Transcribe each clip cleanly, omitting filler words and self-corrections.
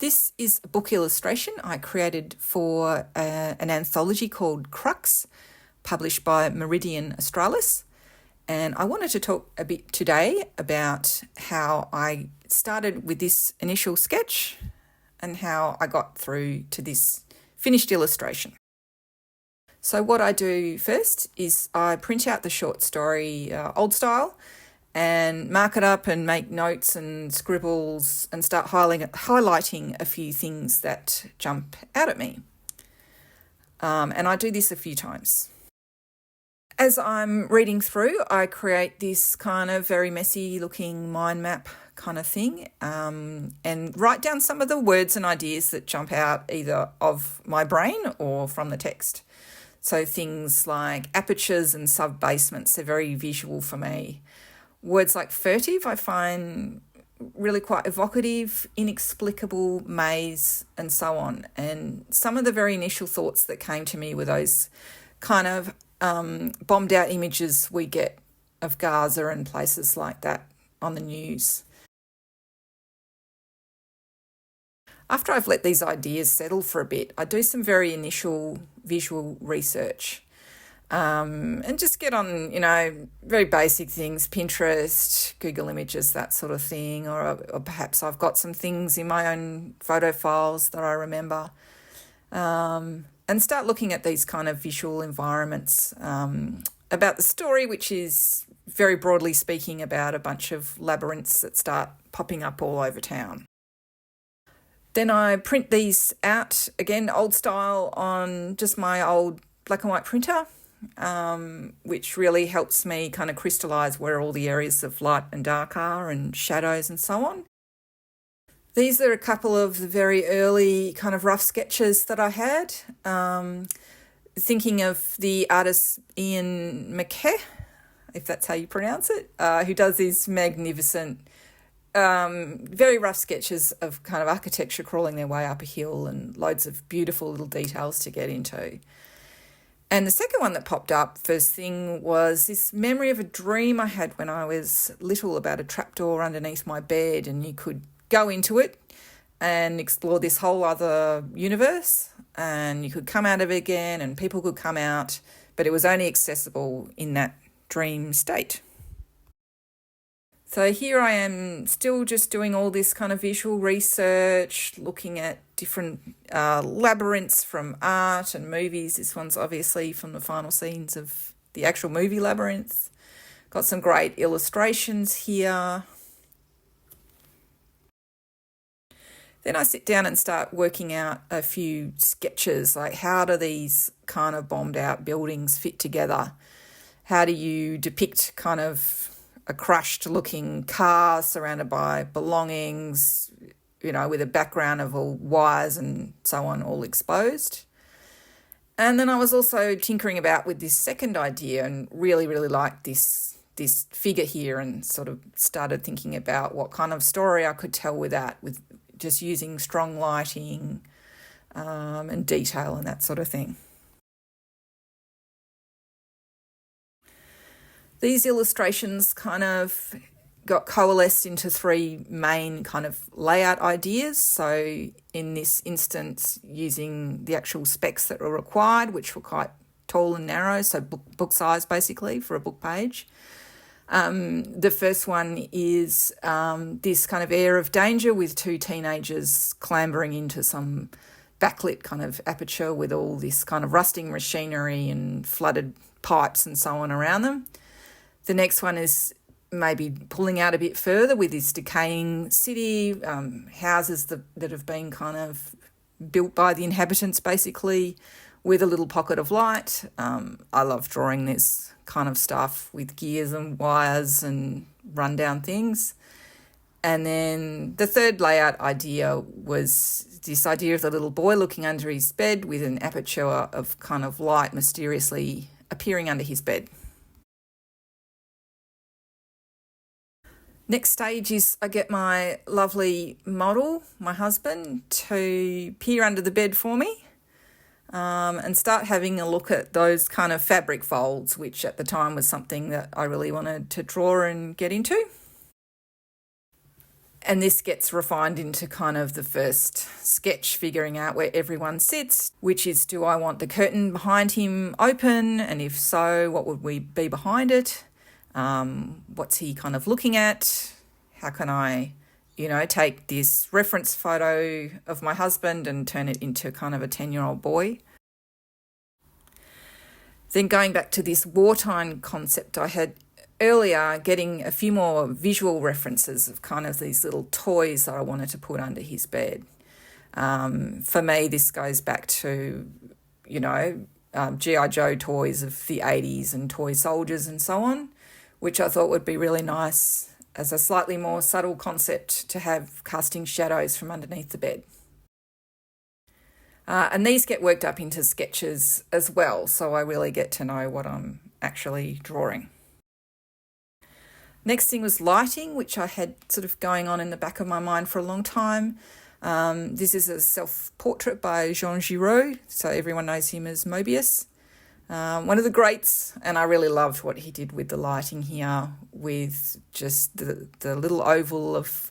This is a book illustration I created for an anthology called Crux, published by Meridian Australis. And I wanted to talk a bit today about how I started with this initial sketch and how I got through to this finished illustration. So what I do first is I print out the short story old style and mark it up and make notes and scribbles and start highlighting a few things that jump out at me. And I do this a few times. As I'm reading through, I create this kind of very messy looking mind map kind of thing and write down some of the words and ideas that jump out either of my brain or from the text. So things like apertures and sub-basements, they're very visual for me. Words like furtive I find really quite evocative, inexplicable, maze, and so on. And some of the very initial thoughts that came to me were those kind of bombed out images we get of Gaza and places like that on the news. After I've let these ideas settle for a bit, I do some very initial visual research and just get on, very basic things, Pinterest, Google Images, that sort of thing, or perhaps I've got some things in my own photo files that I remember, and start looking at these kind of visual environments about the story, which is very broadly speaking about a bunch of labyrinths that start popping up all over town. Then I print these out, again, old style, on just my old black and white printer, which really helps me kind of crystallise where all the areas of light and dark are and shadows and so on. These are a couple of the very early kind of rough sketches that I had. Thinking of the artist Ian McKay, if that's how you pronounce it, who does these magnificent very rough sketches of kind of architecture crawling their way up a hill and loads of beautiful little details to get into. And the second one that popped up first thing was this memory of a dream I had when I was little about a trapdoor underneath my bed, and you could go into it and explore this whole other universe, and you could come out of it again and people could come out, but it was only accessible in that dream state. So here I am still just doing all this kind of visual research, looking at different labyrinths from art and movies. This one's obviously from the final scenes of the actual movie Labyrinths. Got some great illustrations here. Then I sit down and start working out a few sketches, like how do these kind of bombed out buildings fit together? How do you depict kind of a crushed looking car surrounded by belongings, with a background of all wires and so on, all exposed. And then I was also tinkering about with this second idea and really, really liked this figure here, and sort of started thinking about what kind of story I could tell with that, with just using strong lighting and detail and that sort of thing. These illustrations kind of got coalesced into three main kind of layout ideas. So in this instance, using the actual specs that were required, which were quite tall and narrow, so book size basically for a book page. The first one is this kind of air of danger with two teenagers clambering into some backlit kind of aperture with all this kind of rusting machinery and flooded pipes and so on around them. The next one is maybe pulling out a bit further with this decaying city, houses that have been kind of built by the inhabitants basically, with a little pocket of light. I love drawing this kind of stuff with gears and wires and rundown things. And then the third layout idea was this idea of the little boy looking under his bed with an aperture of kind of light mysteriously appearing under his bed. Next stage is I get my lovely model, my husband, to peer under the bed for me and start having a look at those kind of fabric folds, which at the time was something that I really wanted to draw and get into. And this gets refined into kind of the first sketch, figuring out where everyone sits, which is, do I want the curtain behind him open? And if so, what would we be behind it? What's he kind of looking at? How can I, take this reference photo of my husband and turn it into kind of a 10-year-old boy? Then going back to this wartime concept I had earlier, getting a few more visual references of kind of these little toys that I wanted to put under his bed. For me, this goes back to, G.I. Joe toys of the 80s and toy soldiers and so on, which I thought would be really nice as a slightly more subtle concept to have casting shadows from underneath the bed. And these get worked up into sketches as well, so I really get to know what I'm actually drawing. Next thing was lighting, which I had sort of going on in the back of my mind for a long time. This is a self-portrait by Jean Giraud, so everyone knows him as Mobius. One of the greats, and I really loved what he did with the lighting here, with just the little oval of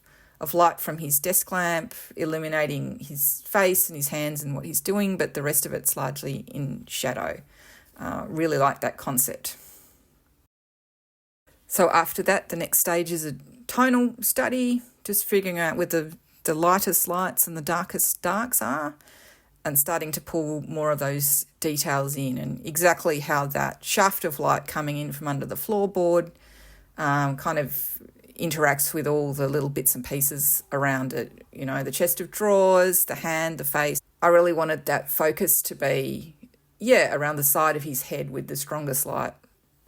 light from his desk lamp illuminating his face and his hands and what he's doing, but the rest of it's largely in shadow. Really like that concept. So after that, the next stage is a tonal study, just figuring out where the lightest lights and the darkest darks are, and starting to pull more of those details in, and exactly how that shaft of light coming in from under the floorboard kind of interacts with all the little bits and pieces around it, the chest of drawers, the hand, the face. I really wanted that focus to be, around the side of his head with the strongest light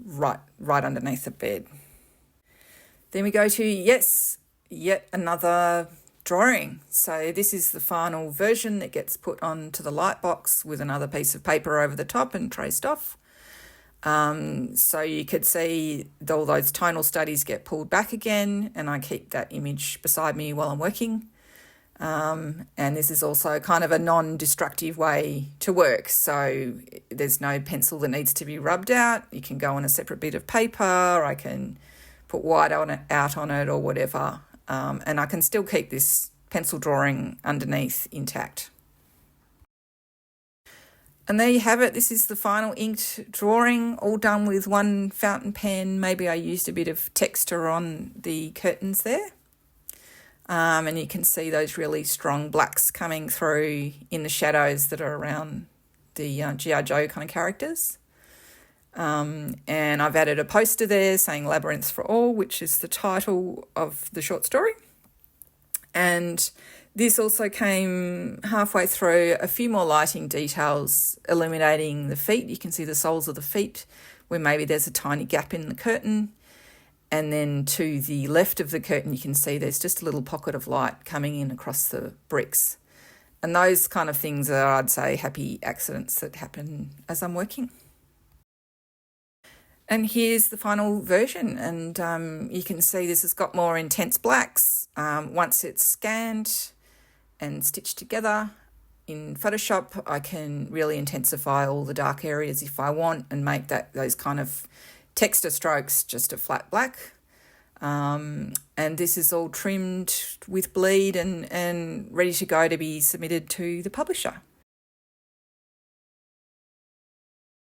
right underneath the bed. Then we go to, yet another drawing. So this is the final version that gets put onto the light box with another piece of paper over the top and traced off. So you could see all those tonal studies get pulled back again, and I keep that image beside me while I'm working. And this is also kind of a non-destructive way to work. So there's no pencil that needs to be rubbed out. You can go on a separate bit of paper. I can put white out on it or whatever. And I can still keep this pencil drawing underneath intact. And there you have it. This is the final inked drawing, all done with one fountain pen. Maybe I used a bit of texture on the curtains there. And you can see those really strong blacks coming through in the shadows that are around the G.I. Joe kind of characters. And I've added a poster there saying Labyrinths for All, which is the title of the short story. And this also came halfway through a few more lighting details illuminating the feet. You can see the soles of the feet where maybe there's a tiny gap in the curtain. And then to the left of the curtain, you can see there's just a little pocket of light coming in across the bricks. And those kind of things are, I'd say, happy accidents that happen as I'm working. And here's the final version. And you can see this has got more intense blacks. Once it's scanned and stitched together in Photoshop, I can really intensify all the dark areas if I want and make those kind of texture strokes just a flat black. And this is all trimmed with bleed and ready to go to be submitted to the publisher.